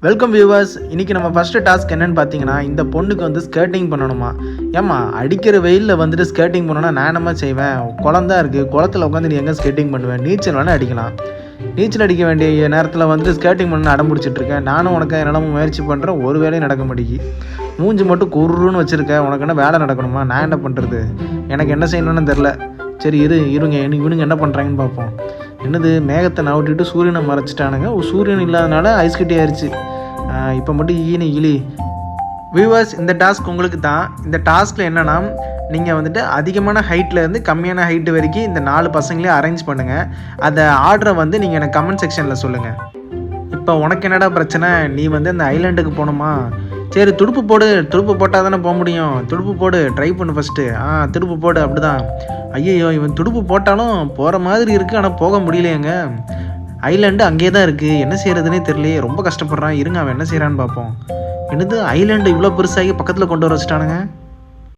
Welcome viewers. இன்றைக்கி நம்ம first task என்னென்னு பார்த்தீங்கன்னா, இந்த பொண்ணுக்கு வந்து ஸ்கேட்டிங் பண்ணணுமா. ஏம்மா அடிக்கிற வெயிலில் வந்துட்டு ஸ்கேட்டிங் பண்ணணுன்னா நான் என்னம்மா செய்வேன்? குளம் தான் இருக்குது, குளத்தில் உட்காந்து நீ எங்கே ஸ்கேட்டிங் பண்ணுவேன்? நீச்சல் வேணால் அடிக்கலாம். நீச்சல் அடிக்க வேண்டிய நேரத்தில் வந்துட்டு ஸ்கேட்டிங் பண்ண அடம் பிடிச்சிட்ருக்கேன். நானும் உனக்கு என்னால் முயற்சி பண்ணுறேன், ஒரு வேலையும் நடக்க மாட்டேங்கி. மூஞ்சி மட்டும் குருன்னு வச்சுருக்கேன். உனக்கு என்ன வேலை நடக்கணுமா? நான் என்ன பண்ணுறது? எனக்கு என்ன செய்யணும்னு தெரில. சரி இவனுங்க என்ன பண்ணுறாங்கன்னு பார்ப்போம். என்னது, மேகத்தை நவட்டிட்டு சூரியனை மறைச்சிட்டானுங்க. சூரியன் இல்லாதனால ஐஸ் கட்டி ஆயிடுச்சு. இப்போ மட்டும் இழி. வியூவர்ஸ், இந்த டாஸ்க் உங்களுக்கு தான். இந்த டாஸ்கில் என்னென்னா, நீங்கள் வந்துட்டு அதிகமான ஹைட்லேருந்து கம்மியான ஹைட்டு வரைக்கும் இந்த 4 பசங்களையும் அரேஞ்ச் பண்ணுங்கள். அதை ஆர்டரை வந்து நீங்கள் எனக்கு கமெண்ட் செக்ஷனில் சொல்லுங்கள். இப்போ உனக்கு என்னடா பிரச்சனை? நீ வந்து அந்த ஐலாண்டுக்கு போகணுமா? சரி, துடுப்பு போட்டால் தானே போக முடியும். துடுப்பு போடு, ட்ரை பண்ணு ஃபஸ்ட்டு. துடுப்பு போடு. அப்படி தான். ஐயோ, இவன் துடுப்பு போட்டாலும் போகிற மாதிரி இருக்குது, ஆனால் போக முடியலையேங்க. ஐலாண்டு அங்கேயே தான் இருக்குது, என்ன செய்கிறதுனே தெரியலையே, ரொம்ப கஷ்டப்படுறான். இருங்க, அவன் என்ன செய்கிறான்னு பார்ப்போம். என்னது, ஐலாண்டு இவ்வளோ பெருசாகி பக்கத்தில் கொண்டு வர வச்சுட்டானுங்க.